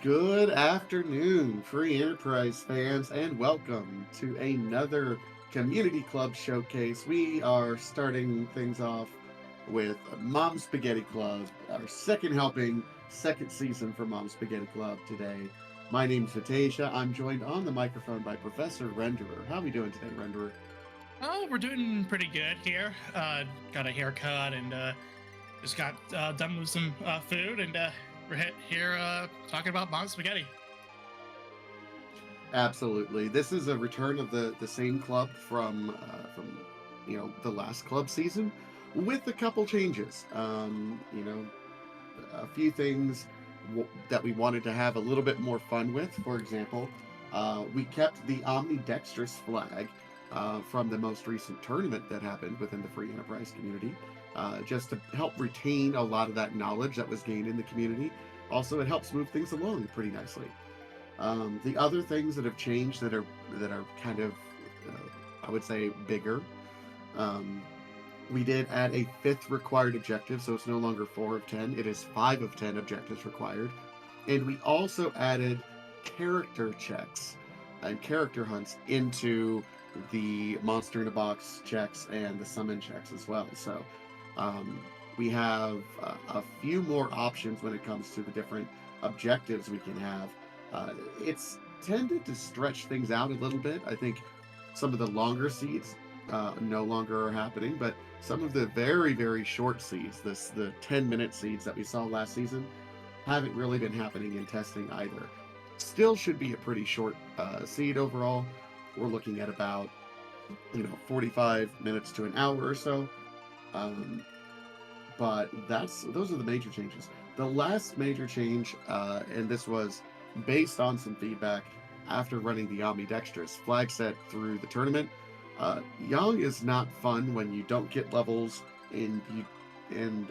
Good afternoon, Free Enterprise fans, and welcome to another Community Club showcase. We are starting things off with Mom Spaghetti Club, our second helping, second season for Mom Spaghetti Club today. My name's Vitasia. I'm joined on the microphone by Professor Renderer. How are we doing today, Renderer? Oh, we're doing pretty good here. Got a haircut and just got done with some food, and here talking about Mom's spaghetti. Absolutely. This is a return of the same club from the last club season, with a couple changes. A few things that we wanted to have a little bit more fun with. For example, we kept the Omnidextrous flag from the most recent tournament that happened within the Free Enterprise community, just to help retain a lot of that knowledge that was gained in the community. Also, it helps move things along pretty nicely. The other things that have changed that are kind of, I would say, bigger. Um, we did add a fifth required objective, so it's no longer 4 of 10. It is 5 of 10 objectives required, and we also added character checks and character hunts into the monster in a box checks and the summon checks as well. So um, we have a few more options when it comes to the different objectives we can have. It's tended to stretch things out a little bit. I think some of the longer seeds no longer are happening, but some of the very, very short seeds, the 10-minute seeds that we saw last season, haven't really been happening in testing either. Still should be a pretty short seed overall. We're looking at about 45 minutes to an hour or so. Um, but those are the major changes. The last major change, and this was based on some feedback after running the Omnidextrous flag set through the tournament. Young is not fun when you don't get levels and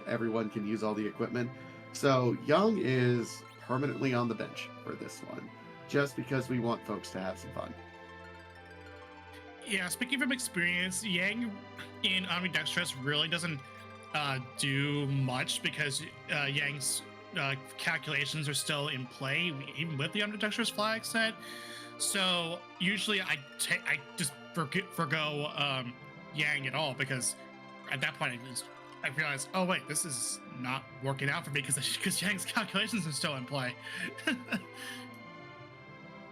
everyone can use all the equipment. So Young is permanently on the bench for this one, just because we want folks to have some fun. Yeah, speaking from experience, Yang in Omnidextrous really doesn't do much because Yang's calculations are still in play even with the Omnidextrous flag set. So usually I just forgo Yang at all, because at that point I realized, oh wait, this is not working out for me because Yang's calculations are still in play.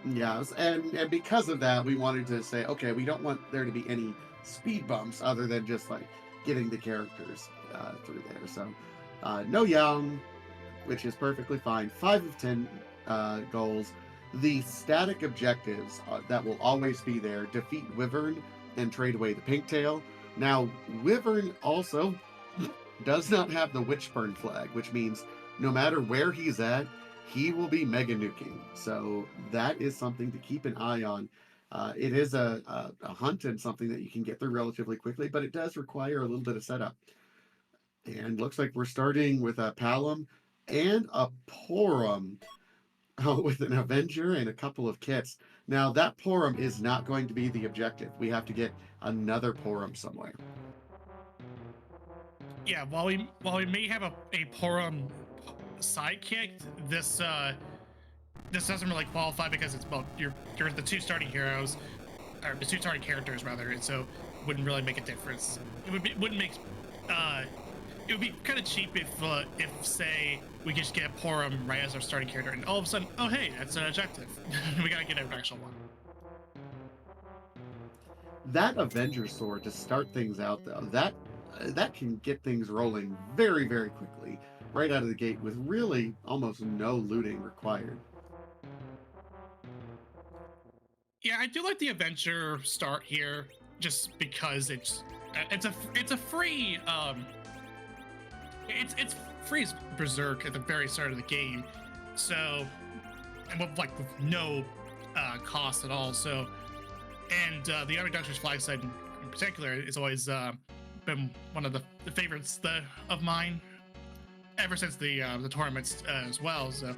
Yes, and because of that, we wanted to say, okay, we don't want there to be any speed bumps other than just like getting the characters through there. So no Young, which is perfectly fine. 5 of 10 goals. The static objectives that will always be there: defeat Wyvern and trade away the Pinktail. Now, Wyvern also does not have the Witchburn flag, which means no matter where he's at, he will be mega nuking. So that is something to keep an eye on. It is a hunt and something that you can get through relatively quickly, but it does require a little bit of setup. And looks like we're starting with a Palom and a Porum with an Avenger and a couple of kits. Now, that Porum is not going to be the objective. We have to get another Porum somewhere. Yeah, while we may have a Porum sidekick, this doesn't really qualify because it's both you're the two starting heroes, or the two starting characters rather, and so wouldn't really make a difference. Wouldn't make uh it would be kind of cheap if say we just get Porum right as our starting character, and all of a sudden, oh hey, that's an objective. We gotta get an actual one. That Avenger sword to start things out, though, that can get things rolling very, very quickly, right out of the gate, with really almost no looting required. Yeah, I do like the adventure start here, just because it's a free it's free as Berserk at the very start of the game, so and with no cost at all. So, and the Omnidextrous flag site in particular is always been one of the favorites of mine ever since the tournaments as well. So,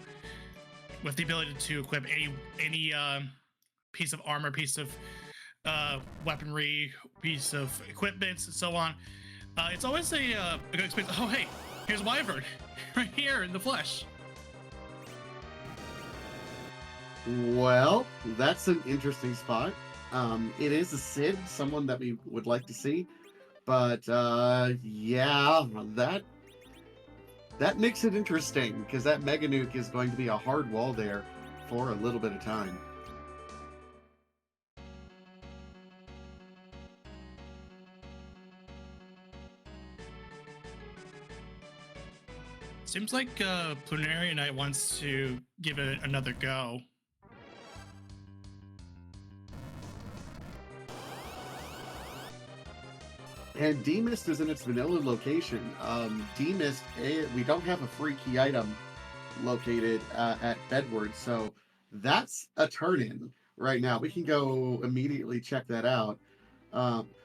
with the ability to equip any piece of armor, piece of weaponry, piece of equipment, and so on. It's always a good experience. Oh, hey, here's Wyvern right here in the flesh. Well, that's an interesting spot. It is a Sid, someone that we would like to see, but yeah, that makes it interesting because that Mega Nuke is going to be a hard wall there for a little bit of time. Seems like Plunary Knight wants to give it another go. And D-Mist is in its vanilla location. D-Mist, we don't have a free key item located at Bedward, so that's a turn-in right now. We can go immediately check that out.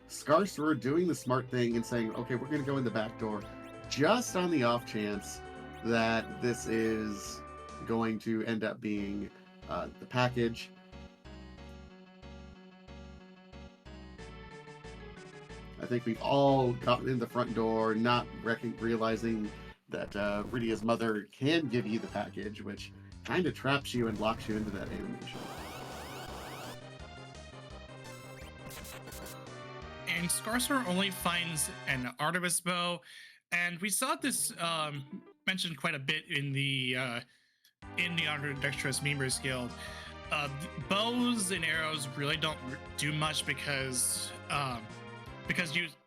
Scarsor doing the smart thing and saying, okay, we're going to go in the back door, just on the off chance that this is going to end up being the package. I think we've all gotten in the front door, not realizing that Rydia's mother can give you the package, which kind of traps you and locks you into that animation. And Scarsor only finds an Artemis bow, and we saw this mentioned quite a bit in the Ambidextrous Memers Guild. Bows and arrows really don't do much because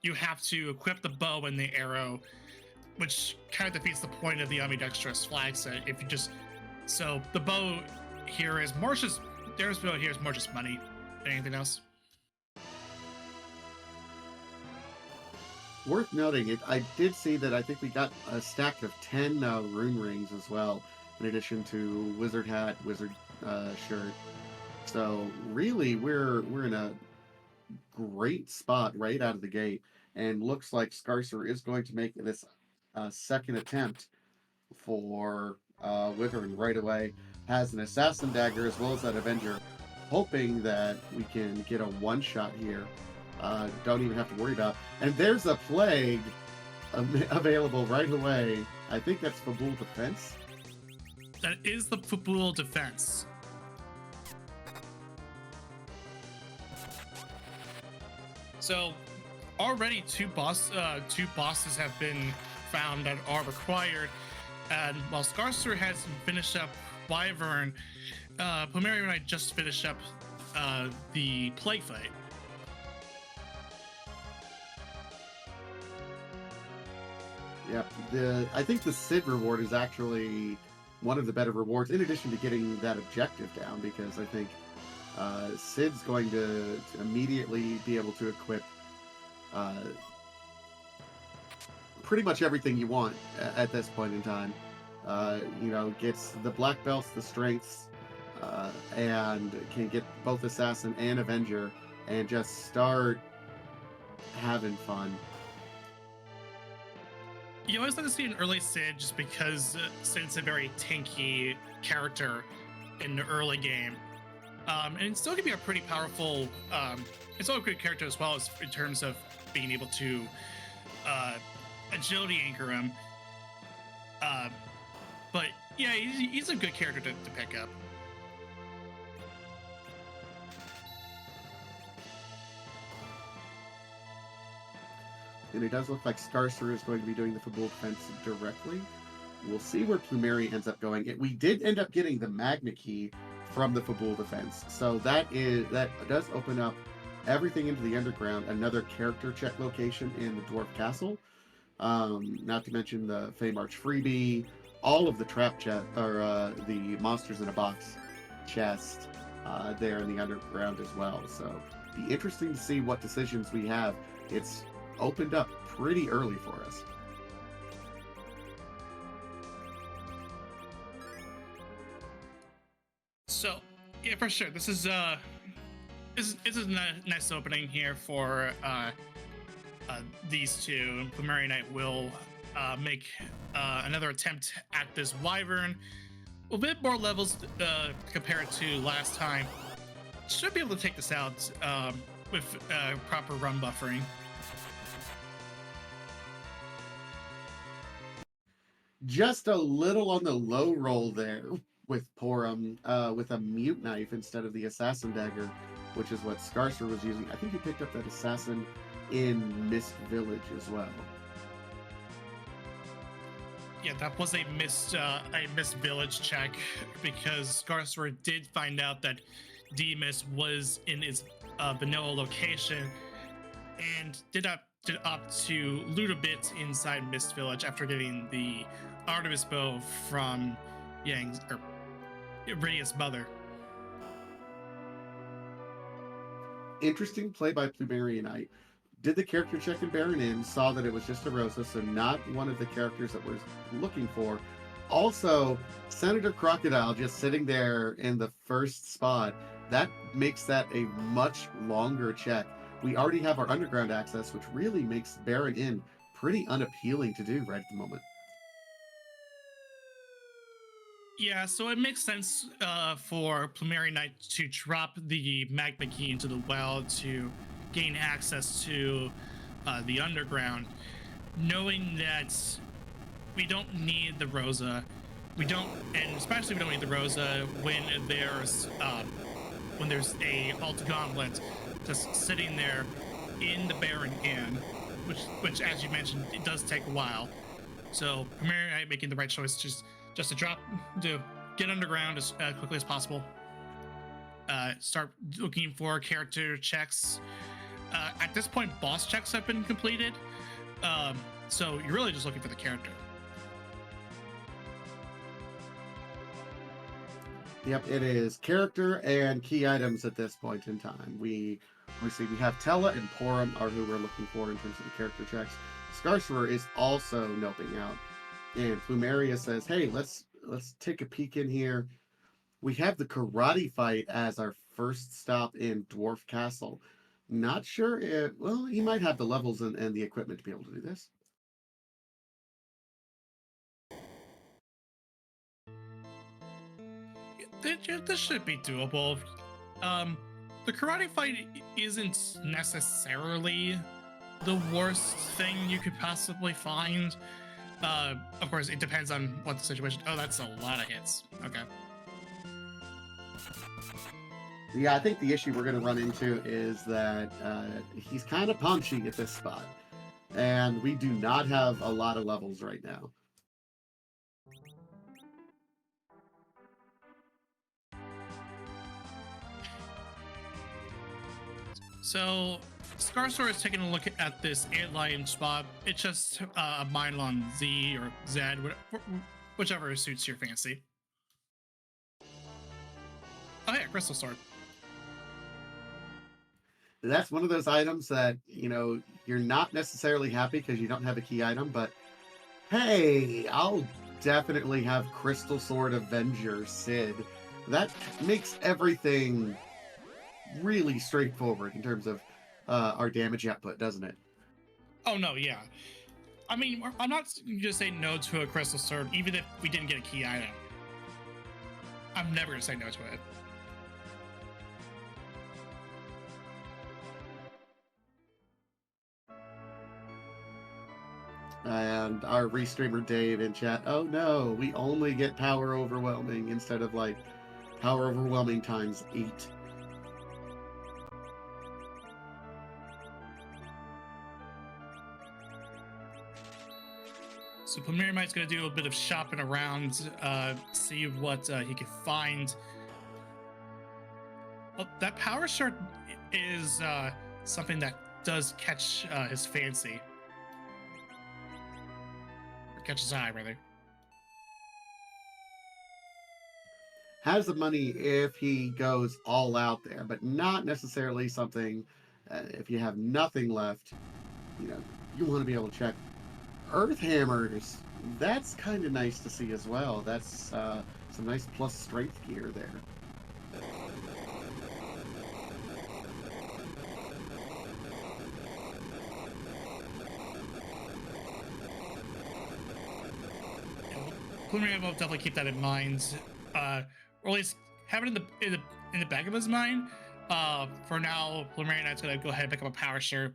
you have to equip the bow and the arrow, which kind of defeats the point of the Ambidextrous flag set. If you just so the bow here is more just there's bow here is more just money than anything else. Worth noting, I did see that I think we got a stack of 10 rune rings as well, in addition to wizard hat, wizard shirt. So really, we're in a great spot right out of the gate, and looks like Scarsor is going to make this second attempt for Wyvern right away. Has an assassin dagger as well as that Avenger, hoping that we can get a one-shot here. Don't even have to worry about. And there's a plague available right away. I think that's Fabul Defense. That is the Fabul Defense. So already two bosses have been found that are required, and while Scarsor has finished up Wyvern, Plumeria and I just finished up the Plague fight. Yep. I think the Sid reward is actually one of the better rewards, in addition to getting that objective down, because I think Sid's going to immediately be able to equip pretty much everything you want at this point in time. Gets the black belts, the strengths, and can get both Assassin and Avenger, and just start having fun. You always like to see an early Sid just because Sid's a very tanky character in the early game. And it still can be a pretty powerful, it's still a good character as well as in terms of being able to agility anchor him. But yeah, he's a good character to pick up. And it does look like Scarsor is going to be doing the Fabul Defense directly. We'll see where Plumeria ends up going. We did end up getting the Magna Key from the Fabul Defense, so that does open up everything into the underground. Another character check location in the Dwarf Castle. Not to mention the Fey March freebie, all of the trap chest or the monsters in a box chest there in the underground as well. So be interesting to see what decisions we have. It's opened up pretty early for us. So yeah, for sure, this is a nice opening here for these two. Plumeria Knight will make another attempt at this Wyvern. A bit more levels compared to last time. Should be able to take this out with proper run buffering. Just a little on the low roll there with Porum with a mute knife instead of the assassin dagger, which is what Scarcer was using. I think he picked up that assassin in Mist Village as well. Yeah, that was a missed village check because Scarsor did find out that Demus was in his vanilla location and did opt to loot a bit inside Mist Village after getting the Artemis bow from Yang's or Iridia's mother. Interesting play by Plumerionite. Did the character check in Baron Inn, saw that it was just a Rosa, so not one of the characters that we're looking for. Also, Senator Crocodile just sitting there in the first spot, that makes that a much longer check. We already have our underground access, which really makes Baron Inn pretty unappealing to do right at the moment. Yeah, so it makes sense for Plumerionite to drop the magma key into the well to gain access to the underground, knowing that we don't need the Rosa. We don't, and especially we don't need the Rosa when there's a Alt Gauntlet just sitting there in the Baron Inn, which as you mentioned, it does take a while. So Plumerionite making the right choice just to get underground as quickly as possible. Start looking for character checks. At this point, boss checks have been completed, so you're really just looking for the character. Yep, it is character and key items at this point in time. We have Tella and Porum are who we're looking for in terms of the character checks. Scarcerer is also noping out, and Plumeria says, "Hey, let's take a peek in here. We have the karate fight as our first stop in Dwarf Castle. Not sure if, well, he might have the levels and the equipment to be able to do this." This should be doable. The karate fight isn't necessarily the worst thing you could possibly find. Of course, it depends on what the situation. Oh, that's a lot of hits. Okay. Yeah, I think the issue we're going to run into is that he's kind of punchy at this spot, and we do not have a lot of levels right now. So Scarsor is taking a look at this antlion spot. It's just a Minelon Z or Z, whichever suits your fancy. Oh yeah, Crystal Sword. That's one of those items that, you're not necessarily happy because you don't have a key item, but hey, I'll definitely have Crystal Sword Avenger Sid. That makes everything really straightforward in terms of our damage output, doesn't it? Oh no, yeah. I mean, I'm not gonna say no to a Crystal Sword, even if we didn't get a key item. I'm never gonna say no to it. And our restreamer Dave in chat, oh no, we only get power overwhelming instead of like power overwhelming times 8. So Plumerionite's gonna do a bit of shopping around, see what he can find. Well, that power shard is something that does catch his fancy. Or catch his eye, rather. Has the money if he goes all out there, but not necessarily something, if you have nothing left, you want to be able to check Earth Hammers. That's kind of nice to see as well. That's some nice plus strength gear there. Plumerionite will definitely keep that in mind, or at least have it in the back of his mind. For now, Plumerionite's gonna go ahead and pick up a power shirt.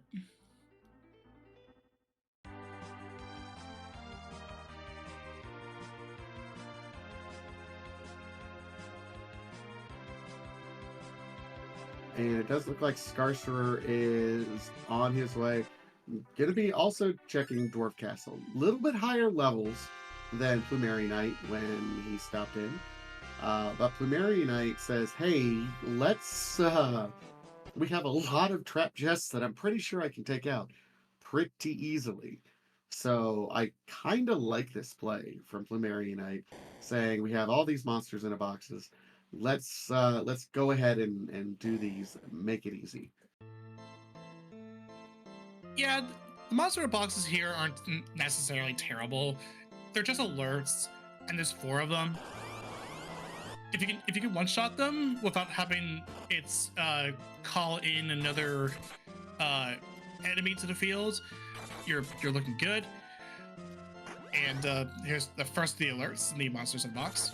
And it does look like Scarcerer is on his way. Gonna be also checking Dwarf Castle. A little bit higher levels than Plumeri Knight when he stopped in. But Plumeri Knight says, hey, let's... we have a lot of trap chests that I'm pretty sure I can take out pretty easily. So I kind of like this play from Plumeri Knight, saying we have all these monsters in a boxes. Let's go ahead and do these, make it easy. Yeah, the monster boxes here aren't necessarily terrible. They're just alerts, and there's 4 of them. If you can one-shot them without having its call in another enemy to the field, you're looking good. And here's the first of the alerts in the monsters in the box.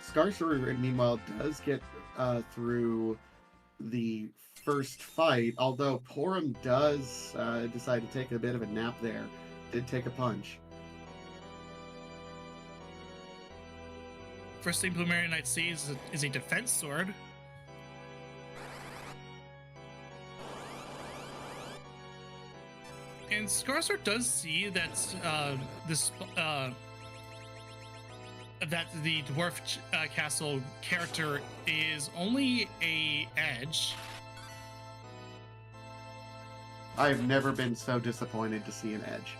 Scarcerer, meanwhile, does get through the first fight, although Porum does decide to take a bit of a nap there. Did take a punch. First thing Plumeri Knight sees is a defense sword. And Scarcerer does see that that the Dwarf Castle character is only a edge. I have never been so disappointed to see an edge.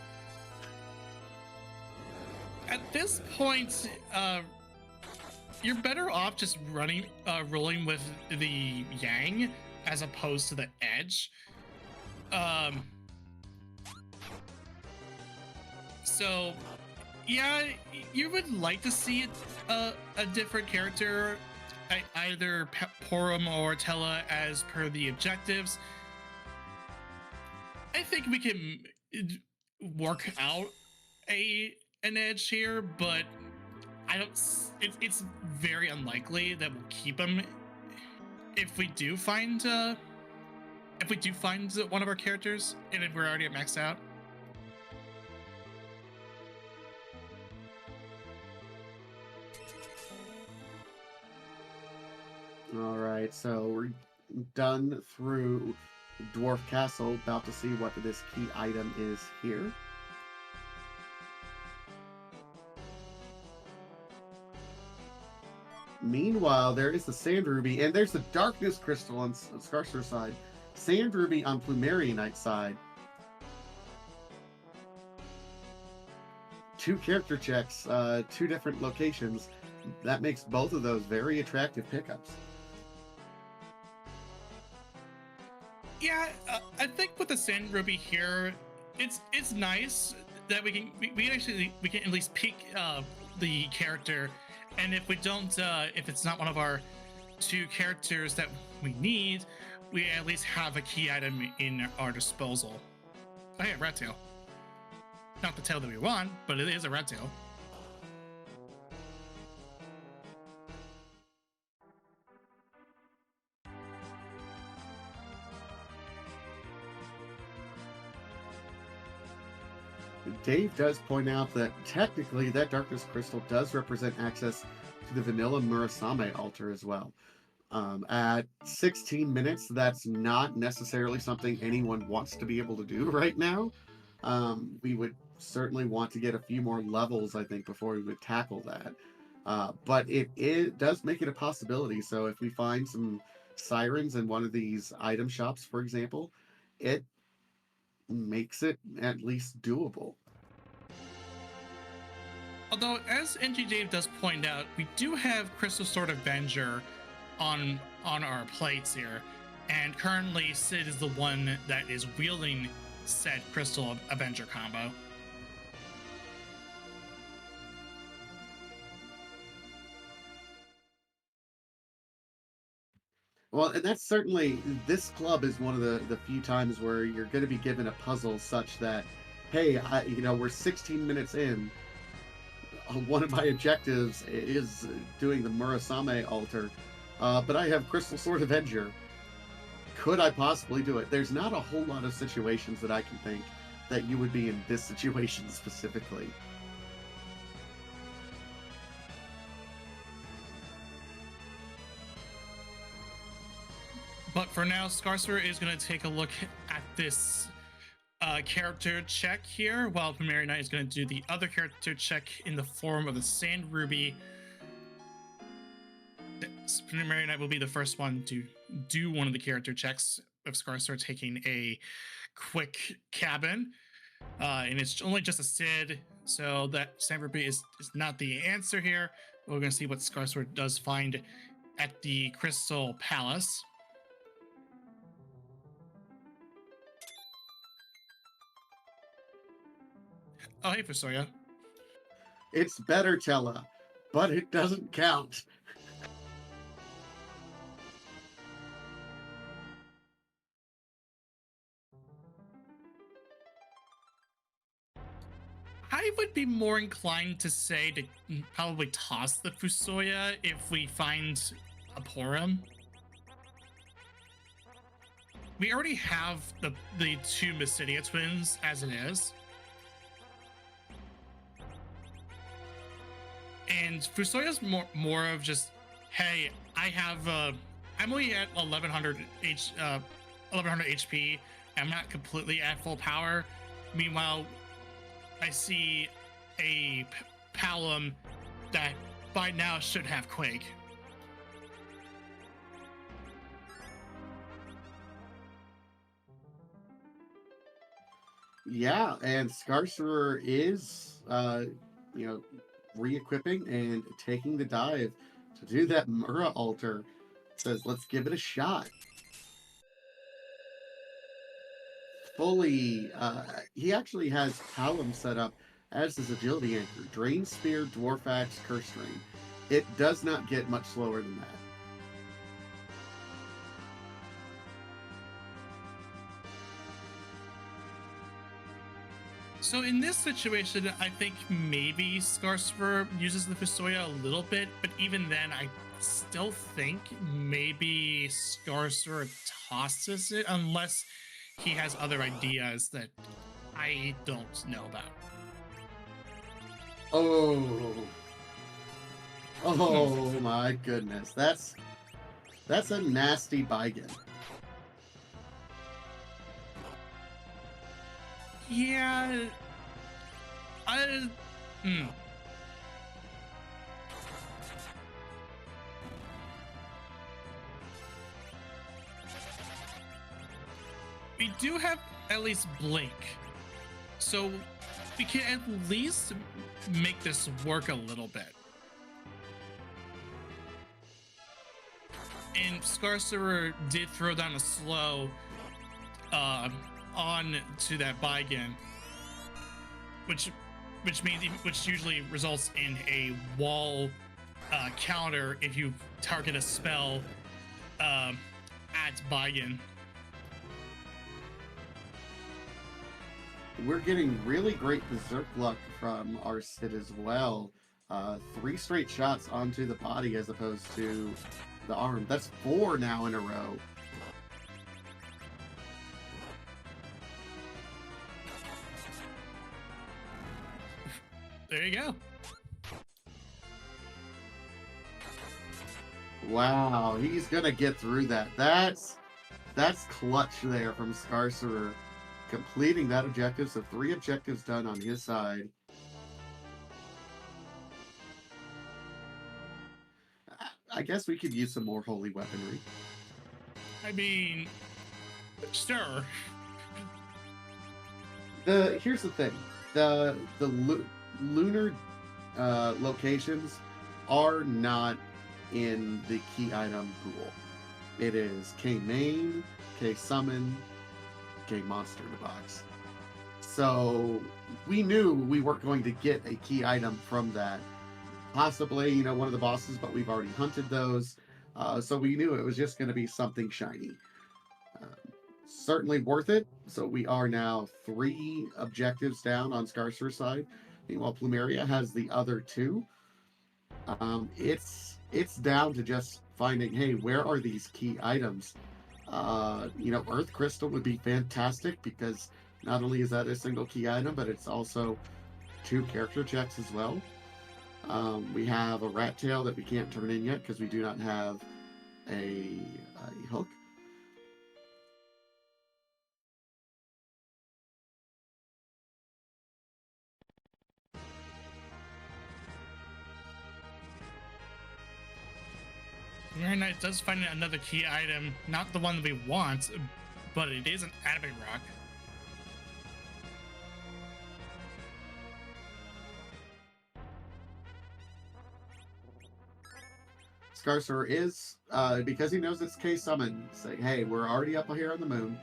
At this point, you're better off just rolling with the Yang as opposed to the edge. So, yeah, you would like to see a different character, either Porum or Tella as per the objectives. I think we can work out an edge here, but I don't. It's very unlikely that we'll keep him if we do find one of our characters, and if we're already at max out. All right, so we're done through Dwarf Castle. About to see what this key item is here. Meanwhile, there is the Sand Ruby, and there's the Darkness Crystal on Scarcerer's side. Sand Ruby on Plumeri Knight's side. 2 character checks, 2 different locations. That makes both of those very attractive pickups. Yeah, I think with the Sand Ruby here, it's nice that we can at least peek the character, and if we don't, if it's not one of our 2 characters that we need, we at least have a key item in our disposal. Oh yeah, rat tail. Not the tail that we want, but it is a rat tail. Dave does point out that technically that Darkness Crystal does represent access to the vanilla Murasame altar as well. At 16 minutes, that's not necessarily something anyone wants to be able to do right now. We would certainly want to get a few more levels, I think, before we would tackle that. But it does make it a possibility. So if we find some sirens in one of these item shops, for example, it makes it at least doable. Although, as NG Dave does point out, we do have Crystal Sword Avenger on our plates here, and currently Sid is the one that is wielding said Crystal Avenger combo. Well, and that's certainly, this club is one of the few times where you're going to be given a puzzle such that, hey, we're 16 minutes in. One of my objectives is doing the Murasame altar, but I have Crystal Sword Avenger. Could I possibly do it? There's not a whole lot of situations that I can think that you would be in this situation specifically. But for now, Scarcer is going to take a look at this character check here, while Plumeria Knight is going to do the other character check in the form of the Sand Ruby. Plumeria Knight will be the first one to do one of the character checks of Scarcer taking a quick cabin. And it's only just a Sid, so that Sand Ruby is not the answer here. We're going to see what Scarcer does find at the Crystal Palace. Oh, hey, Fusoya. It's better, Tella, but it doesn't count. I would be more inclined to say to probably toss the Fusoya if we find a Porum. We already have the two Mysidia twins as it is. And Fusoya's more of just, hey, I'm only at 1100 HP. I'm not completely at full power. Meanwhile, I see a Palom that by now should have Quake. Yeah, and Scarcerer is, re-equipping and taking the dive to do that Mura altar. Says, let's give it a shot. Fully, he actually has Palom set up as his agility anchor. Drain Spear, Dwarf Axe, Curse Drain. It does not get much slower than that. So in this situation, I think maybe Scarcer uses the Fusoya a little bit, but even then, I still think maybe Scarcer tosses it unless he has other ideas that I don't know about. Oh my goodness. That's a nasty Baigen. Yeah. We do have at least Blink, so we can at least make this work a little bit. And Scarcer did throw down a slow on to that Baigen, which usually results in a wall counter if you target a spell at Baigen. We're getting really great berserk luck from our Sid as well. 3 straight shots onto the body as opposed to the arm. That's 4 now in a row. There you go. Wow, he's gonna get through that. That's clutch there from Scarcerer, completing that objective. So 3 objectives done on his side. I guess we could use some more holy weaponry. I mean, sure. Here's the thing: the lunar locations are not in the key item pool. It is K main, K summon, K monster in the box. So we knew we weren't going to get a key item from that. Possibly, one of the bosses, but we've already hunted those. So we knew it was just going to be something shiny. Certainly worth it. So we are now 3 objectives down on Scarcer's side. Meanwhile, Plumeria has the other 2. It's down to just finding, hey, where are these key items? Earth Crystal would be fantastic because Not only is that a single key item, but it's also 2 character checks as well. We have a rat tail that we can't turn in yet because we do not have a hook. Very nice. Does find another key item, not the one that we want, but it is an adamant rock. Scarsor is, because he knows it's K summon, saying, hey, we're already up here on the moon.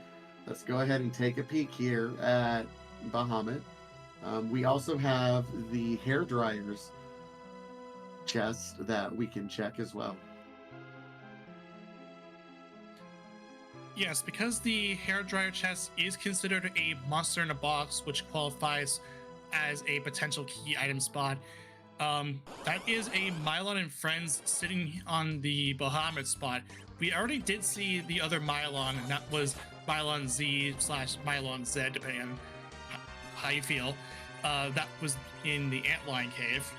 Let's go ahead and take a peek here at Bahamut. We also have the hair dryers chest that we can check as well. Yes, because the hairdryer chest is considered a monster in a box, which qualifies as a potential key item spot. That is a Mylon and Friends sitting on the Bahamut spot. We already did see the other Mylon, and that was Mylon Z / Mylon Z, depending on how you feel. That was in the Antlion Cave.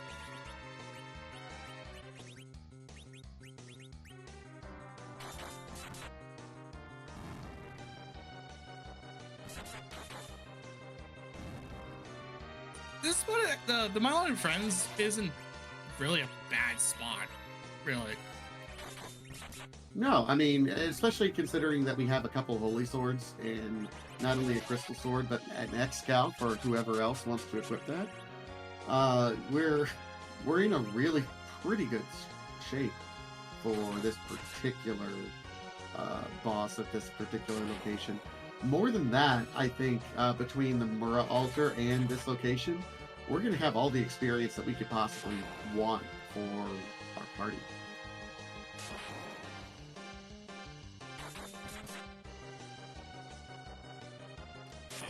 This spot, the Mylon and Friends isn't really a bad spot, really. No, I mean, especially considering that we have a couple holy swords and not only a crystal sword, but an X-Scout for whoever else wants to equip that. We're in a really pretty good shape for this particular boss at this particular location. More than that, I think between the Mura altar and this location, we're going to have all the experience that we could possibly want for our party.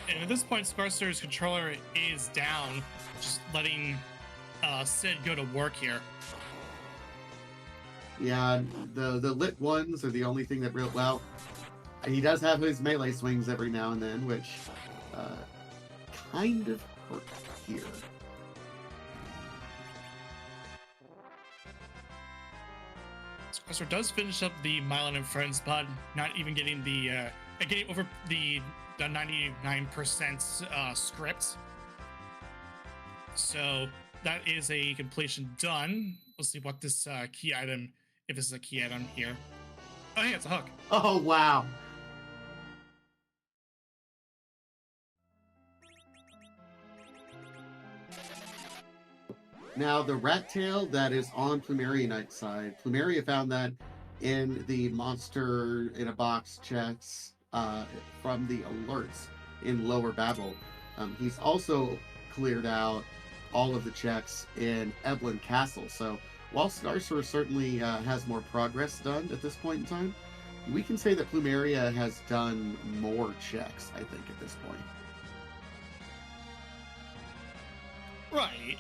And at this point, Scarsor's controller is down, just letting Sid go to work here. Yeah, the lit ones are the only thing that real well. He does have his melee swings every now and then, which kind of hurt here. Scarsor does finish up the Mylon and Friends, but not even getting the getting over the 99% script. So that is a completion done. Let's see what this key item, if this is a key item here. Oh, yeah, it's a hook. Oh, wow. Now, the rat tail that is on Plumeria Knight's side, Plumeria found that in the monster in a box checks from the alerts in Lower Babel. He's also cleared out all of the checks in Eblan Castle. So while Scarsor certainly has more progress done at this point in time, we can say that Plumeria has done more checks, I think, at this point. Right.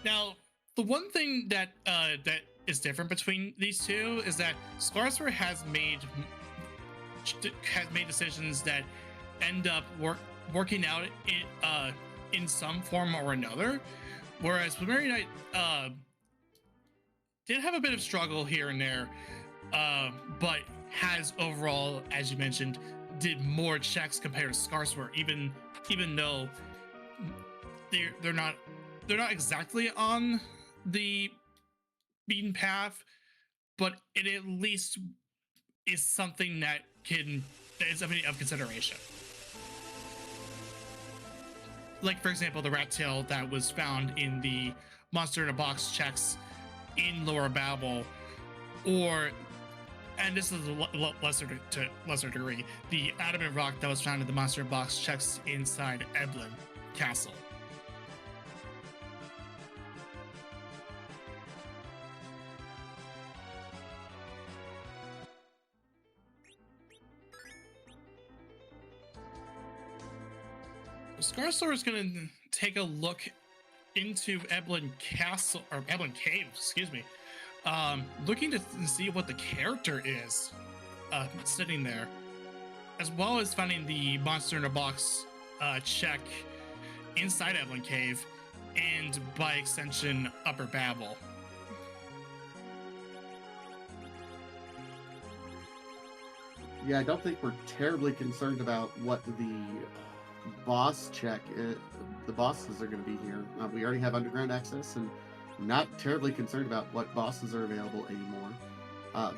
Now, the one thing that that is different between these two is that Scarsor has made decisions that end up working out in some form or another, whereas Plumeria Knight did have a bit of struggle here and there, but has overall, as you mentioned, did more checks compared to Scarsor, even though they're not exactly on the beaten path, but it at least is something that is of consideration. Like, for example, the rat tail that was found in the monster in a box checks in Lower Babel, or, and this is a lesser degree, the adamant rock that was found in the monster in a box checks inside Eblan Castle. Scarsor is going to take a look into Eblan Castle, or Eblan Cave, excuse me, looking to see what the character is sitting there. as well as finding the monster in a box check inside Evelyn Cave, and by extension, Upper Babel. Yeah, I don't think we're terribly concerned about what the boss check is. The bosses are going to be here. We already have underground access, and not terribly concerned about what bosses are available anymore.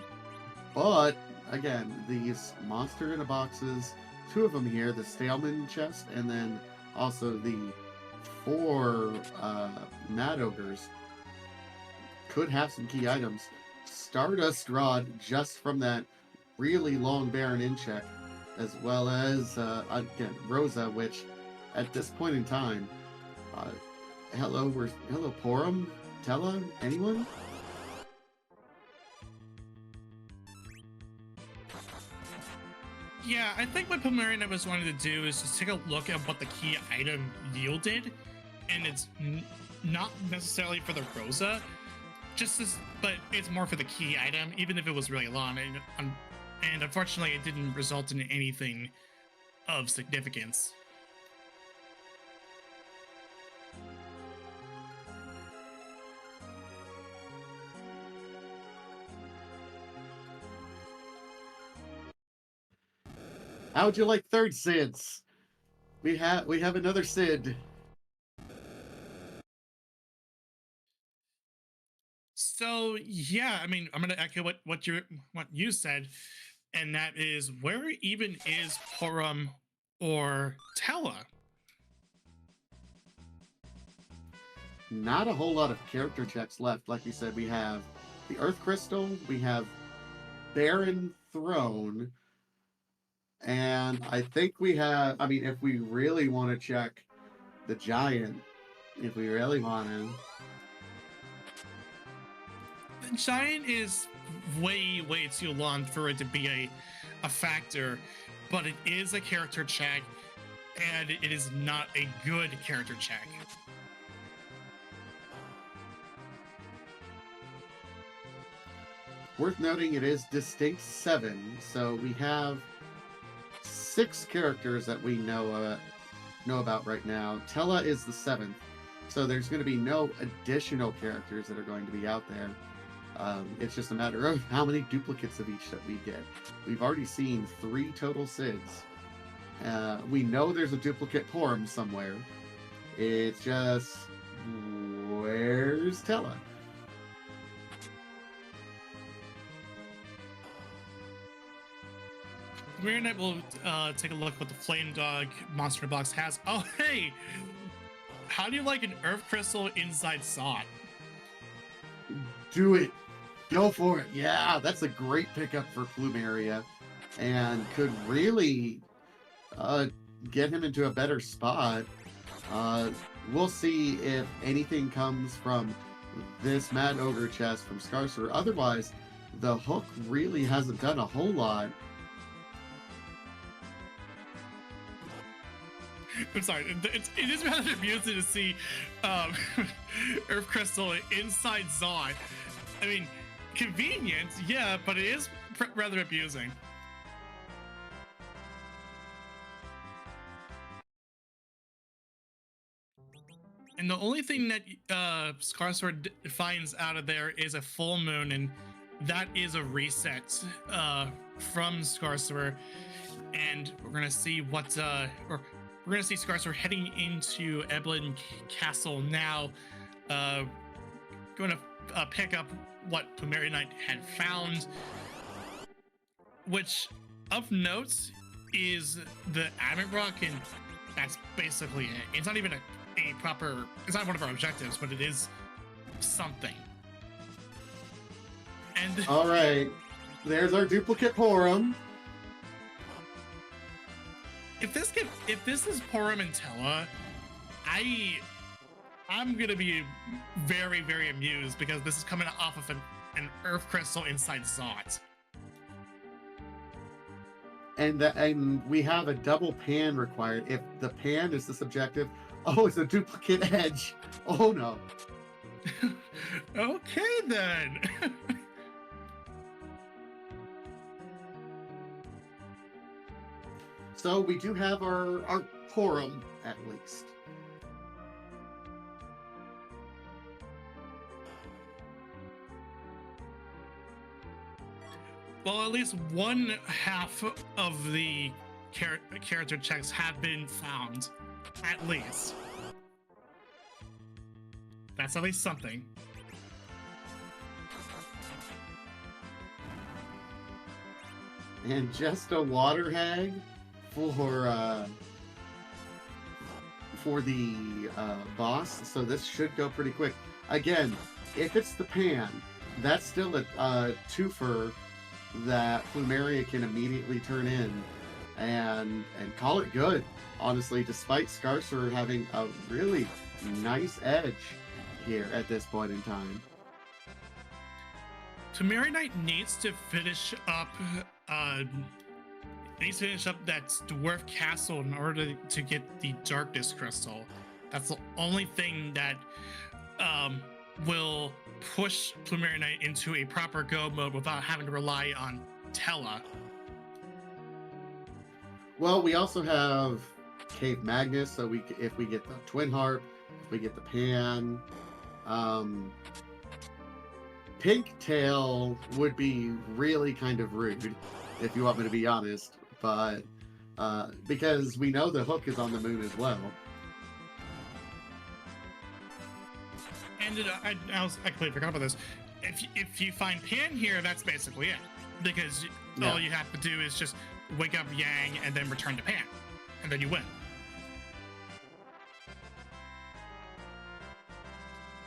But again, these monster in a boxes, 2 of them here, the Staleman chest, and then also the 4 Mad Ogres, could have some key items. Stardust Rod, just from that really long Baron in check, as well as again Rosa, which at this point in time, hello Porum, Tella, anyone? Yeah, I think what Pomeranian was wanting to do is just take a look at what the key item yielded, and it's not necessarily for the Rosa, but it's more for the key item, even if it was really long. And unfortunately, it didn't result in anything of significance. How would you like third Sids? We have another Sid. So yeah, I mean, I'm gonna echo what you said, and that is, where even is Porum or Tella? Not a whole lot of character checks left. Like we said, we have the Earth Crystal, we have Baron Throne, and I think we have. I mean, if we really want to check the Giant, if we really want to. The Giant is way too long for it to be a factor, but it is a character check, and it is not a good character check. Worth noting, it is distinct 7, so we have 6 characters that we know about right now. Tella is the 7th, so there's going to be no additional characters that are going to be out there. It's just a matter of how many duplicates of each that we get. We've already seen 3 total Sids. We know there's a duplicate Porum somewhere. It's just, where's Tella? Marinette will take a look what the Flame Dog monster box has. Oh, hey! How do you like an Earth Crystal inside Zot? Do it! Go for it! Yeah, that's a great pickup for Plumeria, and could really get him into a better spot. We'll see if anything comes from this Mad Ogre chest from Scarcer. Otherwise, the hook really hasn't done a whole lot. I'm sorry. It is rather amusing to see Earth Crystal inside Zod. I mean, convenient, yeah, but it is rather abusing. And the only thing that Scarsword finds out of there is a full moon, and that is a reset from Scarsword. And we're gonna see what we're gonna see Scarsword heading into Eblan Castle now. Going to pick up what Plumeria Knight had found, which of note is the Adamant Rock, and that's basically it. It's not even a proper, it's not one of our objectives, but it is something. And all right, there's our duplicate Porum. If this is Porum and Tella, I'm gonna be very amused, because this is coming off of an Earth Crystal inside Zot. And we have a double pan required. If the pan is this objective, oh, it's a duplicate edge. Oh no. Okay then. So we do have our quorum at least. Well, at least one half of the character checks have been found. At least. That's at least something. And just a water hag for the boss, so this should go pretty quick. Again, if it's the pan, that's still a twofer that Plumeria can immediately turn in and call it good. Honestly, despite Scarcer having a really nice edge here at this point in time. Temeri Knight needs to finish up that dwarf castle in order to get the darkness crystal. That's the only thing that will push Plumeria Knight into a proper go mode without having to rely on Tella. Well, we also have Cave Magnus, so if we get the Twin Harp, if we get the Pan, Pinktail would be really kind of rude, if you want me to be honest, but because we know the hook is on the moon as well. And I completely forgot about this. If you find Pan here, that's basically it, because all you have to do is just wake up Yang and then return to Pan, and then you win.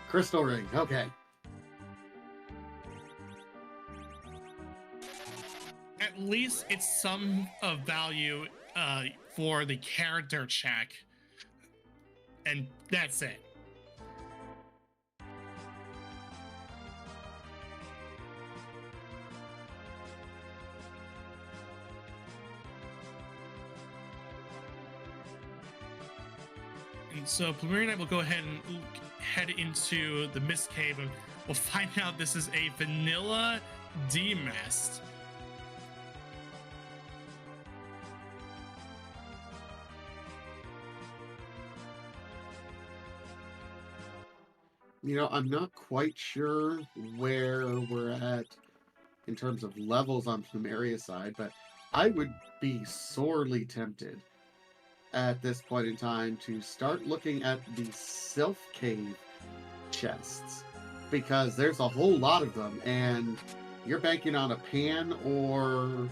Crystal Ring, okay. At least it's some of value for the character check, and that's it. And so Plumeria Knight will go ahead and head into the Mist Cave, and we'll find out this is a vanilla D-Mist. You know, I'm not quite sure where we're at in terms of levels on Plumeria's side, but I would be sorely tempted at this point in time to start looking at the Sylph Cave chests, because there's a whole lot of them, and you're banking on a Pan, or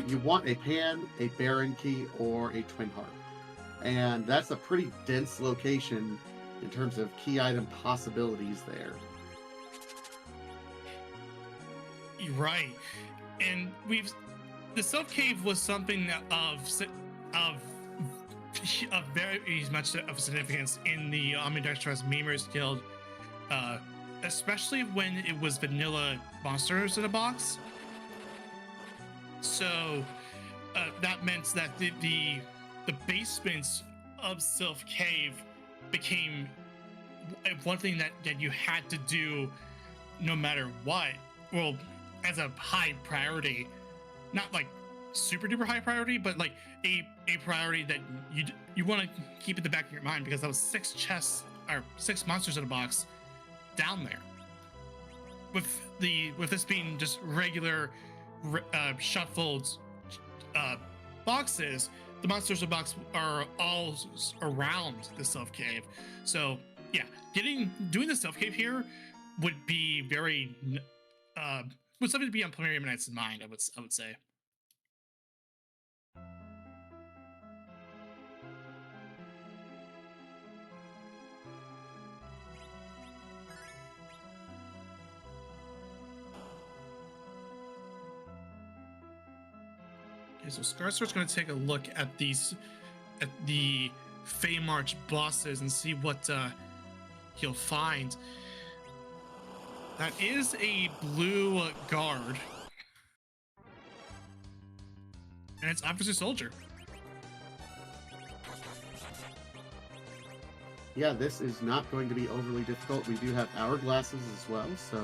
you want a Pan, a Baron Key, or a Twin Harp, and that's a pretty dense location in terms of key item possibilities there. Right, and the Sylph Cave was something of very much of significance in the Omnidextrous Memers Guild, especially when it was vanilla monsters in a box. So that meant that the basements of Sylph Cave became one thing that you had to do no matter what. Well, as a high priority, not like super duper high priority, but like a priority that you want to keep in the back of your mind, because that was 6 chests or 6 monsters in a box down there. With this being just regular shuffled boxes, the monsters in the box are all around the Sylph Cave. So yeah, doing the Sylph Cave here would be very would something to be on Plumeria Knight's mind, I would say. Okay, so Scarcer's going to take a look at the Feymarch bosses and see what he'll find. That is a blue guard, and it's Officer Soldier. Yeah, this is not going to be overly difficult. We do have hourglasses as well, so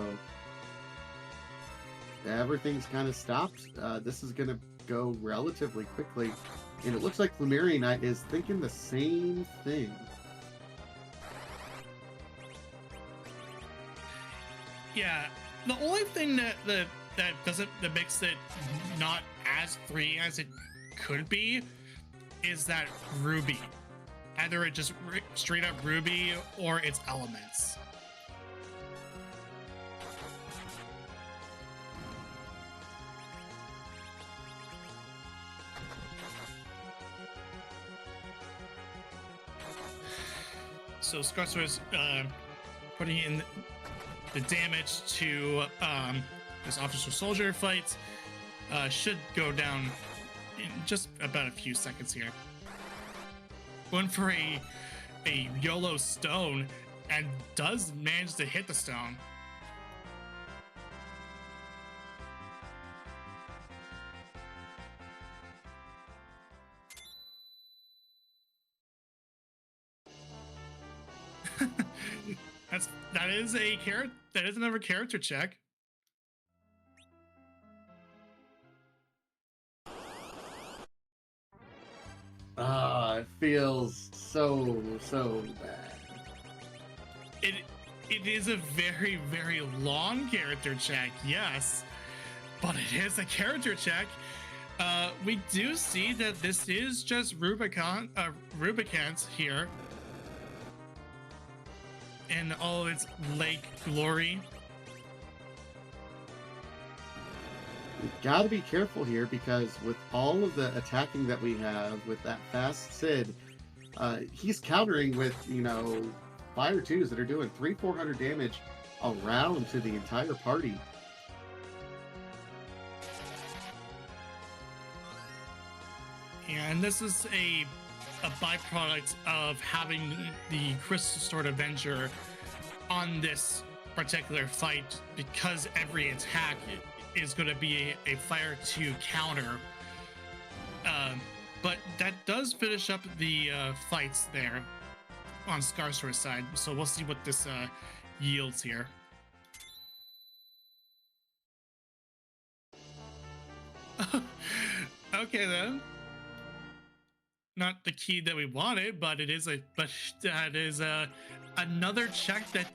everything's kind of stopped. This is going to go relatively quickly. And it looks like Flumeria Knight is thinking the same thing. Yeah, the only thing that makes it not as free as it could be is that Ruby. Either it just straight up Ruby or its elements. So Scarcer is putting in the damage to this officer-soldier fight. Should go down in just about a few seconds here. Going for a YOLO stone and does manage to hit the stone. that is another character check. It feels so bad. It is a very, very long character check, yes, but it is a character check. We do see that this is just Rubicant here in all its lake glory. We've got to be careful here because with all of the attacking that we have with that fast Sid, he's countering with, Fire 2s that are doing 300-400 damage around to the entire party. And this is a byproduct of having the Crystal Sword Avenger on this particular fight, because every attack is going to be a Fire 2 counter. But that does finish up the fights there on Scarsor's side, so we'll see what this yields here. Okay then. Not the key that we wanted, but that is another check that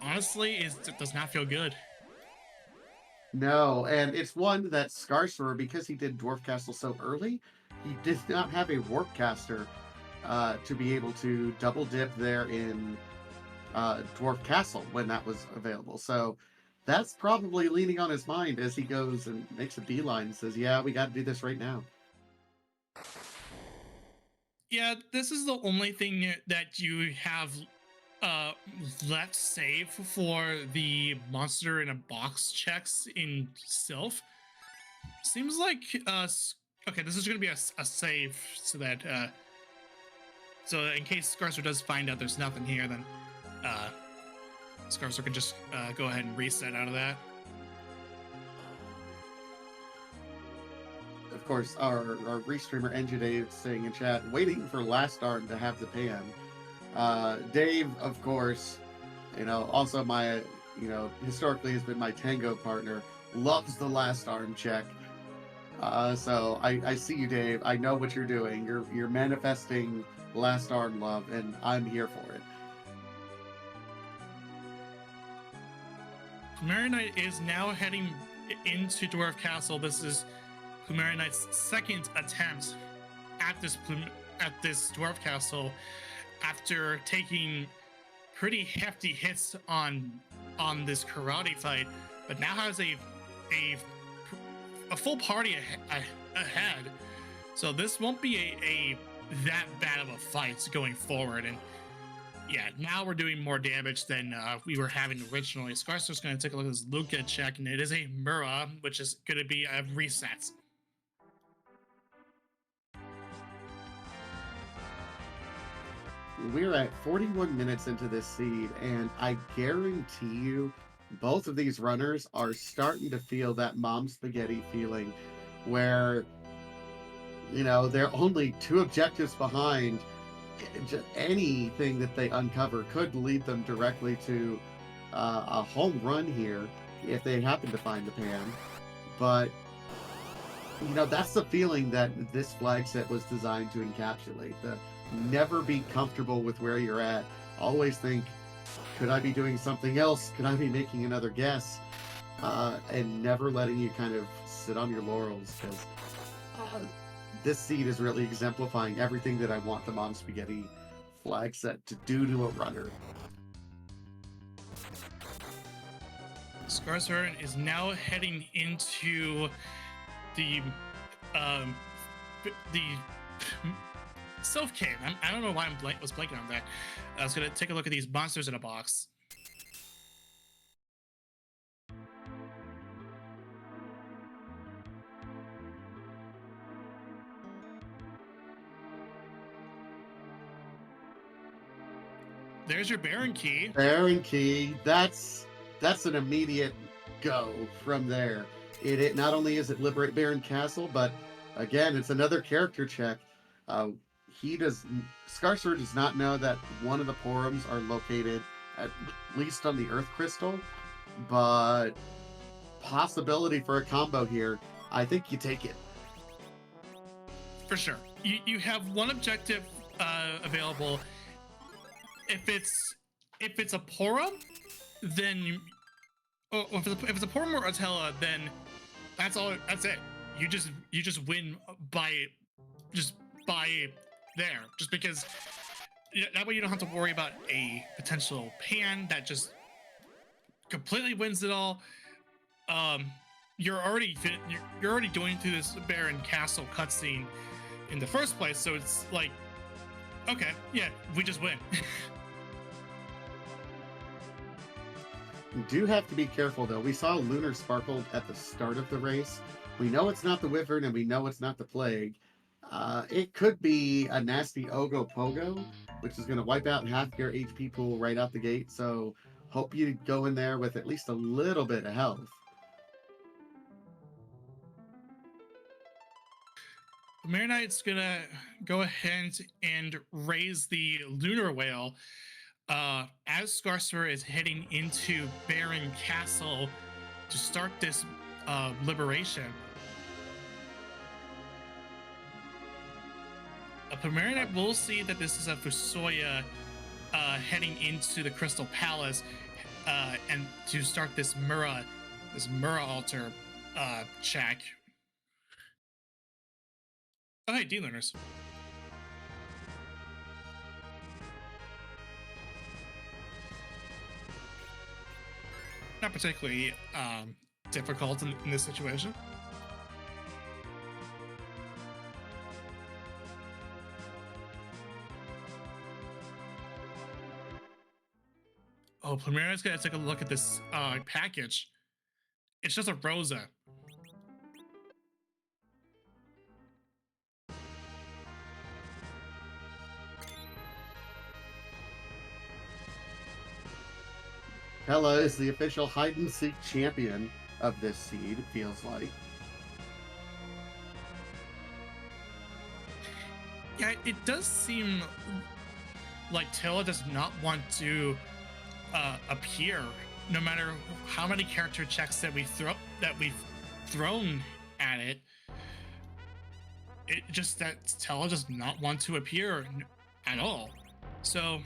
honestly does not feel good. No, and it's one that Scarcer, because he did Dwarf Castle so early, he did not have a Warp Caster to be able to double dip there in Dwarf Castle when that was available. So that's probably leaning on his mind as he goes and makes a beeline and says, yeah, we got to do this right now. Yeah, this is the only thing that you have left save for the monster in a box checks in Sylph. Seems like okay, this is going to be a save so that so in case Scarcer does find out there's nothing here, then Scarcer can just go ahead and reset out of that. Of course, our restreamer NG Dave saying in chat, waiting for Last Arm to have the pan. Dave, of course, also my, historically has been my Tango partner, loves the Last Arm check. So I see you, Dave. I know what you're doing. You're manifesting Last Arm love, and I'm here for it. Flumeria Knight is now heading into Dwarf Castle. This is Flumeria Knight's second attempt at this Dwarf Castle after taking pretty hefty hits on this karate fight, but now has a full party ahead. So this won't be a that bad of a fight going forward. And yeah, now we're doing more damage than we were having originally. Scarcer's going to take a look at this Luca check, and it is a Mura, which is going to be a reset. We're at 41 minutes into this seed, and I guarantee you both of these runners are starting to feel that mom spaghetti feeling where, they're only 2 objectives behind. Anything that they uncover could lead them directly to a home run here if they happen to find the pan. But That's the feeling that this flag set was designed to encapsulate. The never be comfortable with where you're at. Always think, could I be doing something else? Could I be making another guess? And never letting you kind of sit on your laurels, because this seed is really exemplifying everything that I want the Mom Spaghetti flag set to do to a runner. Scarsor is now heading into the um the Self Cave. I don't know why was blanking on that. I was gonna take a look at these monsters in a box. There's your Baron Key. Baron Key. That's an immediate go from there. It not only is it liberate Baron Castle, but again, it's another character check. Scarsor does not know that one of the Porums are located at least on the Earth Crystal, but possibility for a combo here. I think you take it. For sure. You have one objective available. If it's a Porum, then if it's a Porum or a Tella, then that's all. That's it. You just win by there. Just because that way you don't have to worry about a potential pan that just completely wins it all. You're already going through this Baron Castle cutscene in the first place, so it's like, okay, yeah, we just win. You do have to be careful, though. We saw Lunar Sparkle at the start of the race. We know it's not the Wyvern, and we know it's not the Plague. It could be a nasty Ogopogo, which is going to wipe out half your HP pool right out the gate. So hope you go in there with at least a little bit of health. Mary Knight's gonna go ahead and raise the Lunar Whale as Scarsor is heading into Baron Castle to start this liberation. Mary Knight will see that this is a Fusoya heading into the Crystal Palace and to start this Mura altar check. Oh, hey, D-learners. Not particularly difficult in this situation. Oh, Primera's gonna take a look at this package. It's just a Rosa. Hela is the official hide-and-seek champion of this seed, it feels like. Yeah, it does seem like Tella does not want to appear, no matter how many character checks that we've thrown at it. It just that Tella does not want to appear at all. So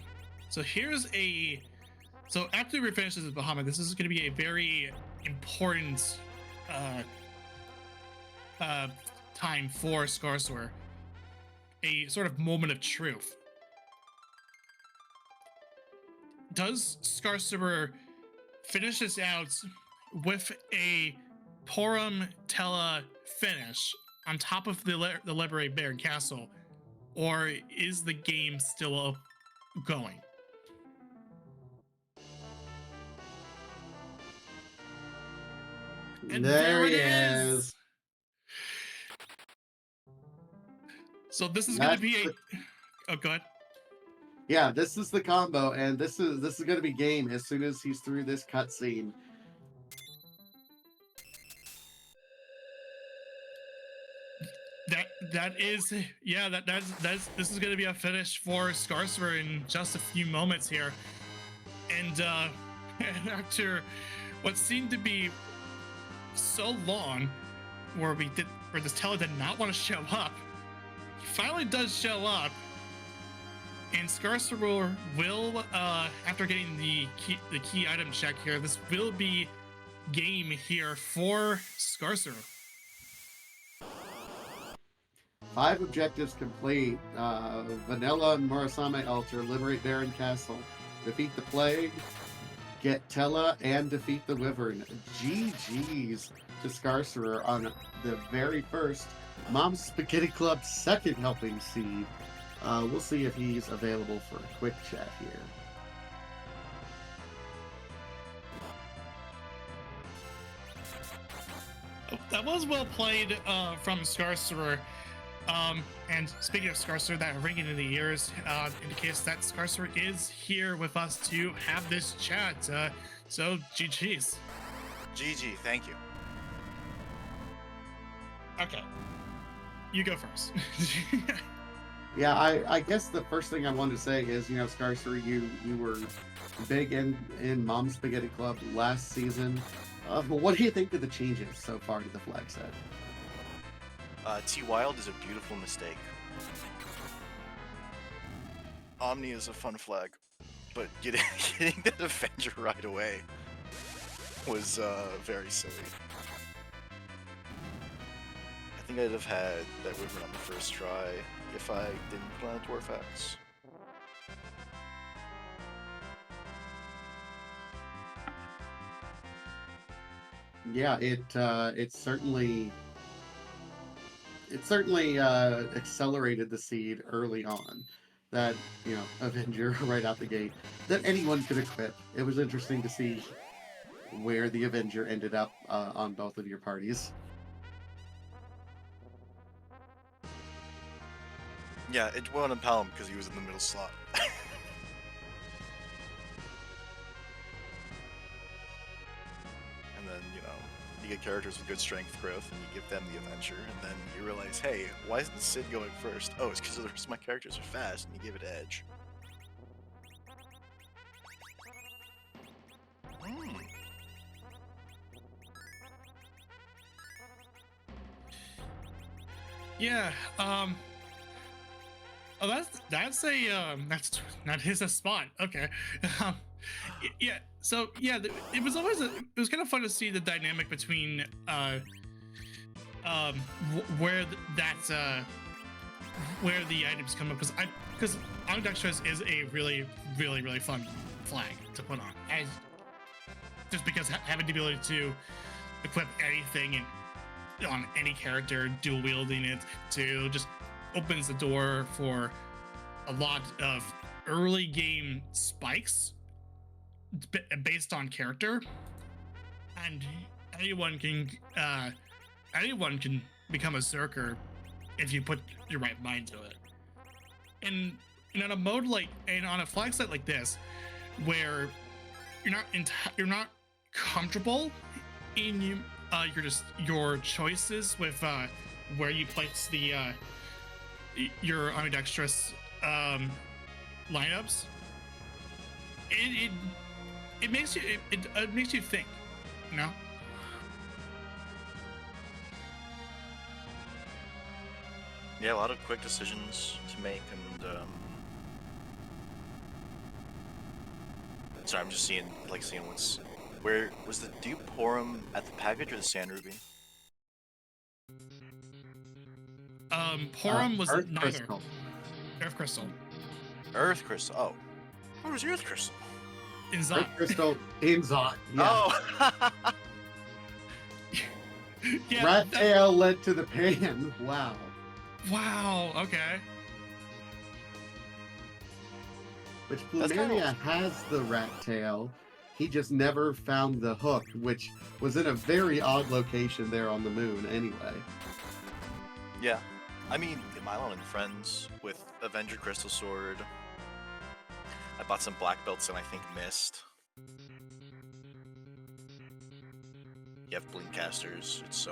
after we finish this with Bahamut, this is going to be a very important time for Scarsor. A sort of moment of truth. Does Scarsor finish this out with a Porum Tella finish on top of the Liberate Baron Castle, or is the game still going? And there it is. So this is going to be oh, go ahead. Yeah, this is the combo, and this is going to be game as soon as he's through this cutscene. This is going to be a finish for Scarsor in just a few moments here, and after what seemed to be so long, where we where this Tella did not want to show up. He finally does show up, and Skarsurar will, after getting the key item check here, this will be game here for Skarsurar. 5 objectives complete. Vanilla and Murasame Altar, liberate Baron Castle, defeat the Plague, get Tella, and defeat the Wyvern. GG's to Skarsurar on the very first Mom's Spaghetti Club second helping seed. We'll see if he's available for a quick chat here. That was well played from Skarsurar. And speaking of Skarsurar, that ringing in the ears indicates that Skarsurar is here with us to have this chat. So GG's. GG, thank you. Okay, you go first. Yeah, I guess the first thing I wanted to say is, Skarsurar, you were big in Mom's Spaghetti Club last season. But what do you think of the changes so far to the flag set? T Wild is a beautiful mistake. Omni is a fun flag, but getting the Avenger right away was very silly. I think I'd have had that Wyvern on the first try if I didn't put on a Dwarf Axe. Yeah, it certainly accelerated the seed early on. That Avenger right out the gate that anyone could equip. It was interesting to see where the Avenger ended up on both of your parties. Yeah, it won't impel him because he was in the middle slot. And then, you get characters with good strength growth and you give them the Avenger, and then you realize, hey, why isn't Sid going first? Oh, it's because the rest of my characters are fast, and you give it edge. Yeah, oh, that's not his spot. Okay. Yeah, so yeah, it was always it was kind of fun to see the dynamic between where where the items come up, because Ambidextrous is a really fun flag to put on, just because having the ability to equip anything and on any character, dual wielding it, to just opens the door for a lot of early game spikes based on character, and anyone can become a Zerker if you put your right mind to it. And on a mode on a flag set like this, where you're not comfortable in your choices with where you place the your ambidextrous lineups, it makes you think, Yeah, a lot of quick decisions to make, and sorry, I'm just seeing what's. Where was the Dupe Porum at the package or the Sand Ruby? Porum was Earth neither. Crystal. Earth Crystal. Earth Crystal. Oh, where was the Earth Crystal? In Earth Zot. Crystal in Zot. Yeah. Oh. Yeah. Rat tail led to the pan. Wow. Wow. Okay. Which That's kinda Plumeria has the rat tail. He just never found the hook, which was in a very odd location there on the moon anyway. Yeah, I mean, Mylon and Friends with Avenger Crystal Sword. I bought some black belts and I think missed. You have Blinkcasters. It's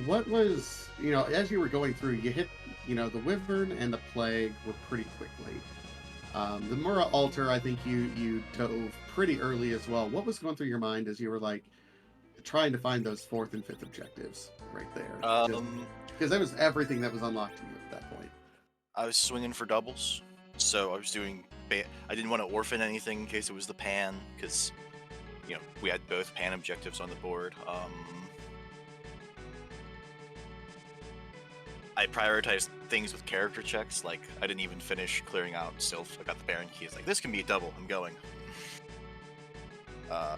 What was, as you were going through, you hit the Wyvern and the Plague were pretty quickly. The Mura Altar, I think you dove pretty early as well. What was going through your mind as you were like trying to find those 4th and 5th objectives right there? Because that was everything that was unlocked to you at that point. I was swinging for doubles, so I was doing. I didn't want to orphan anything in case it was the pan, because we had both pan objectives on the board. I prioritized things with character checks. Like, I didn't even finish clearing out Sylph. I got the Baron key. It's like, this can be a double. I'm going. I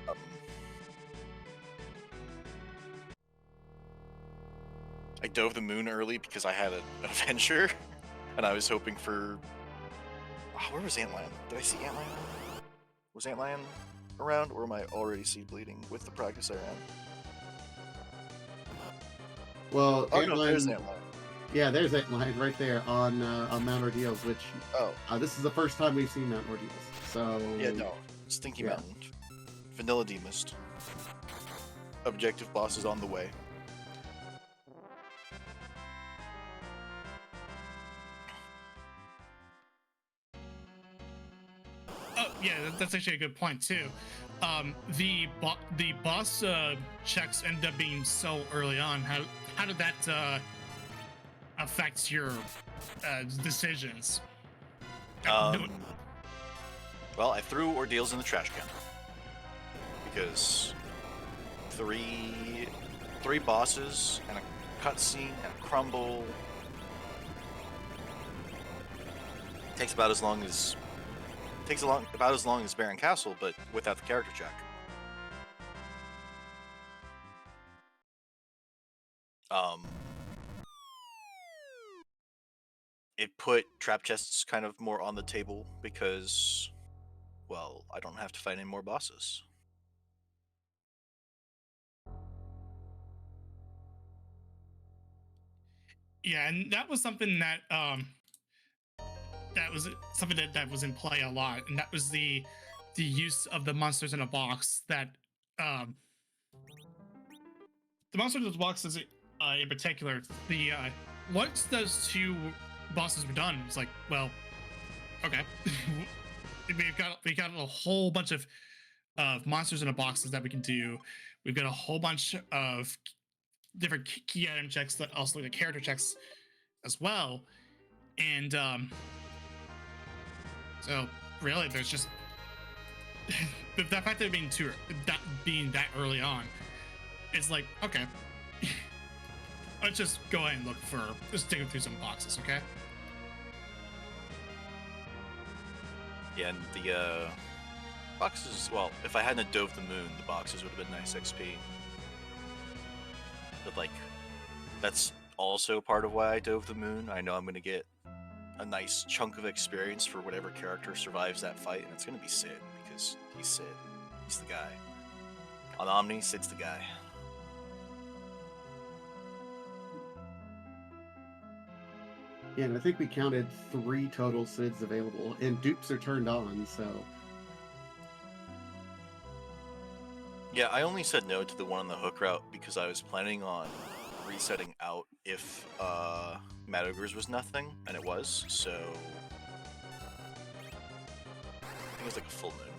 dove the moon early because I had an Avenger, and I was hoping for. Oh, where was Antlion? Did I see Antlion? Was Antlion around, or am I already seed bleeding with the practice I ran? Well, Oh no, there's Antlion. Yeah, there's Antlion right there on Mount Ordeals, which this is the first time we've seen Mount Ordeals. So yeah, no, Stinky Mountain, Vanilla Demist. Objective boss is on the way. Oh yeah, that's actually a good point too. The boss checks end up being so early on. How did that affect your decisions? Well, I threw Ordeals in the trash can because three bosses and a cutscene and a crumble takes about as long as Baron Castle, but without the character check. It put trap chests kind of more on the table because, well, I don't have to fight any more bosses. Yeah, and that was something that that was in play a lot, and that was the use of the monsters in a box. That the monsters in a box is in particular the once those 2 bosses were done, it's like, well, okay, we got a whole bunch of monsters in a boxes that we can do. We've got a whole bunch of different key item checks that also the character checks as well, and so really there's just the fact that being that early on, it's like, okay, let's just go ahead and just dig through some boxes, okay? Yeah, and the boxes, well, if I hadn't dove the moon, the boxes would have been nice XP. But, like, that's also part of why I dove the moon. I know I'm going to get a nice chunk of experience for whatever character survives that fight, and it's going to be Cid, because he's Cid. He's the guy. On Omni, Cid's the guy. Yeah, and I think we counted 3 total Cids available, and dupes are turned on, so. Yeah, I only said no to the one on the hook route because I was planning on resetting out if Mad Ogres was nothing, and it was, so. I think it was like a full moon.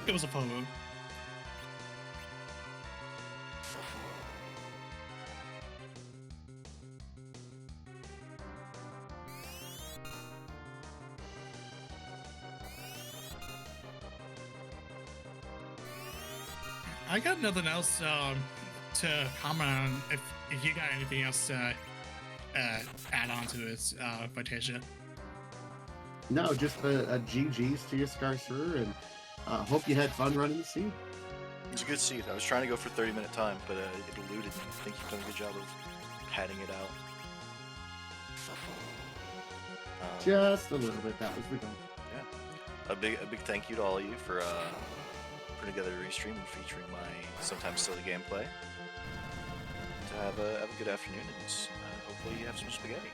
It was a full moon. I got nothing else to comment on. If you got anything else to add on to this, Vitasia. No, just a GG's to you, Scarsur, and hope you had fun running the seed. It was a good seed. I was trying to go for 30-minute time, but it eluded me. I think you've done a good job of padding it out. Just a little bit. That was the goal. Yeah. A big thank you to all of you for putting together a restream and featuring my sometimes silly gameplay. To have a good afternoon, and hopefully you have some spaghetti.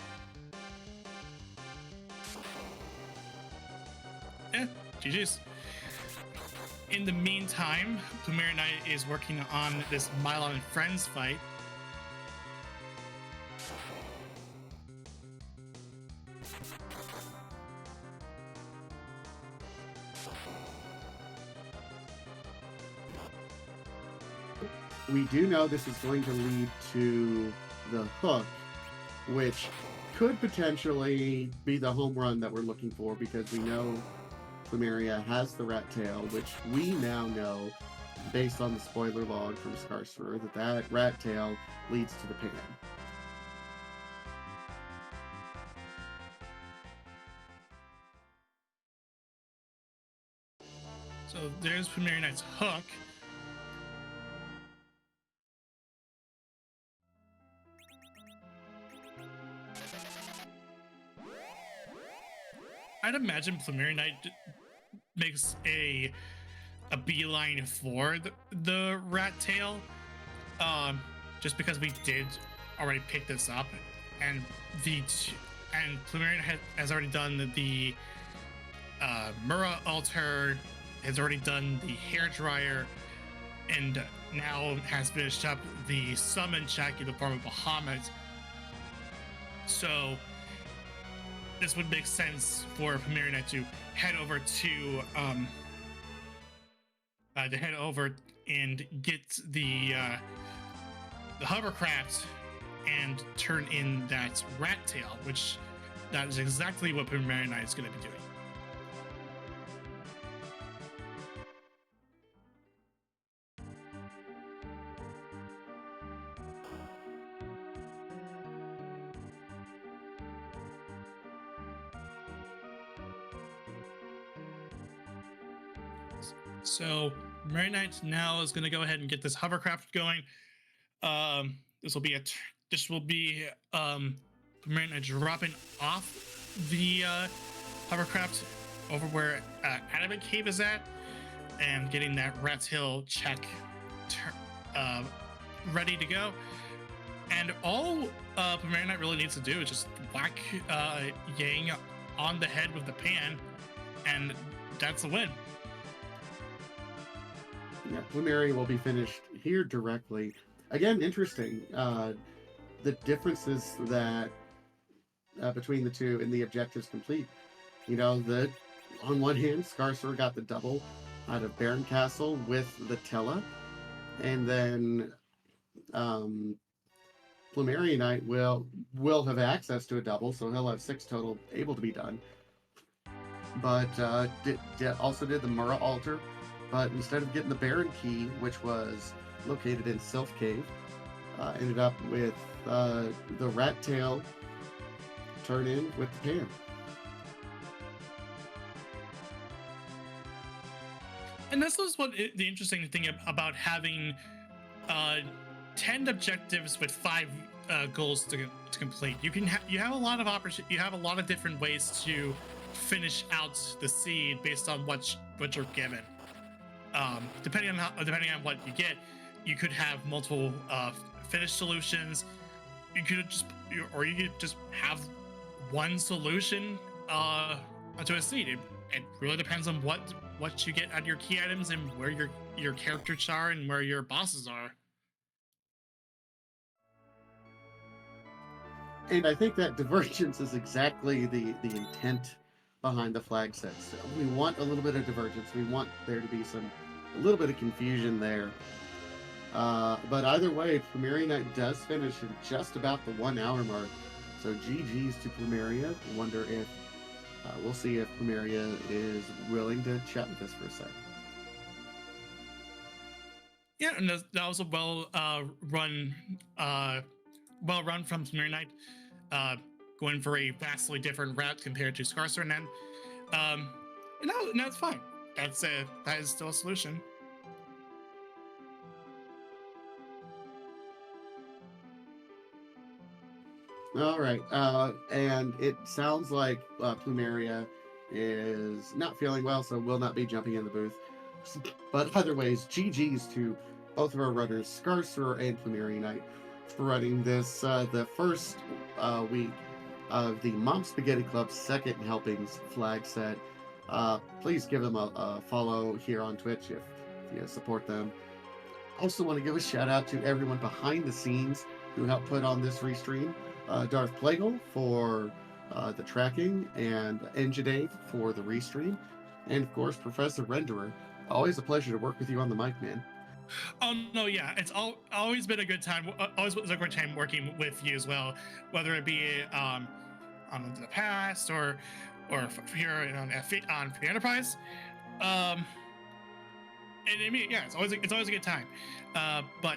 Yeah, GG's. In the meantime, Lumiere Knight is working on this Milon and Friends fight. we do know this is going to lead to the hook, which could potentially be the home run that we're looking for, because we know Plumeria has the rat tail, which we now know, based on the spoiler log from Skarsurer, that rat tail leads to the pan. So there's Plumeria Knight's hook. I'd imagine Plumeria Knight makes a beeline for the rat tail, just because we did already pick this up, and Plumeria has already done the Mura altar, has already done the hair dryer, and now has finished up the summon check in the form of Bahamut. So this would make sense for Plumeria Knight to head over and get the hovercraft and turn in that rat tail, which that is exactly what Plumeria Knight is going to be doing. So Plumeria Knight now is going to go ahead and get this hovercraft going. This will be Plumeria Knight dropping off the hovercraft over where Adamant Cave is at, and getting that Rat's Hill check ready to go. And all Plumeria Knight really needs to do is just whack Yang on the head with the pan, and that's the win. Yeah, Plumeria will be finished here directly. Again, interesting. The differences that between the two in the objectives complete. You know, on one hand, Skarsurer got the double out of Baron Castle with the Tella, and then Plumeria Knight will have access to a double, so he'll have 6 total able to be done. But also did the Mura altar. But instead of getting the Baron key, which was located in Sylph Cave, ended up with the rat tail turn in with the pan. And this is what the interesting thing about having 10 objectives with 5 goals to complete. You have a lot of opportunity. You have a lot of different ways to finish out the seed based on what you're given. Depending on what you get, you could have multiple finish solutions. You could just have one solution to a seed. It really depends on what you get out of your key items and where your characters are and where your bosses are. And I think that divergence is exactly the intent behind the flag sets. We want a little bit of divergence. We want there to be a little bit of confusion there. But either way, Plumeria Knight does finish in just about the 1 hour mark. So GG's to Plumeria. I wonder if we'll see if Plumeria is willing to chat with us for a sec. Yeah, and that was a well run from Plumeria Knight, going for a vastly different route compared to Skarsurer, and no, it's fine. That is still a solution. All right, and it sounds like Plumeria is not feeling well, so will not be jumping in the booth. But either ways, GG's to both of our runners, Skarsurer and Plumeria Knight, for running this the first week of the Mom Spaghetti Club's second helpings flag set. Please give them a follow here on Twitch if you support them. Also want to give a shout out to everyone behind the scenes who helped put on this restream. Darth Plagle for the tracking, and Enjade for the restream, and of course Professor Renderer. Always a pleasure to work with you on the mic, man. Oh no, yeah, it's always been a good time. Always was a great time working with you as well, whether it be on the past or here on Free Enterprise. Um, and I mean, yeah, it's always a good time. But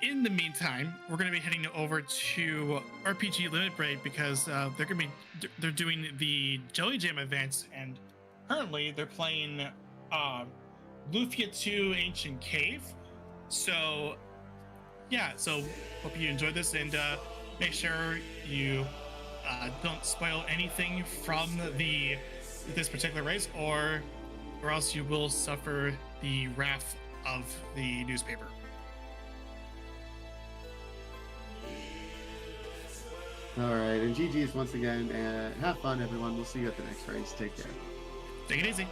in the meantime, we're going to be heading over to RPG Limit Break because they're doing the Jelly Jam events, and currently they're playing Lufia 2 Ancient Cave. So yeah, so hope you enjoyed this, and make sure you don't spoil anything from this particular race, or else you will suffer the wrath of the newspaper. All right, and GG's once again, and have fun, everyone. We'll see you at the next race. Take care. Take it easy.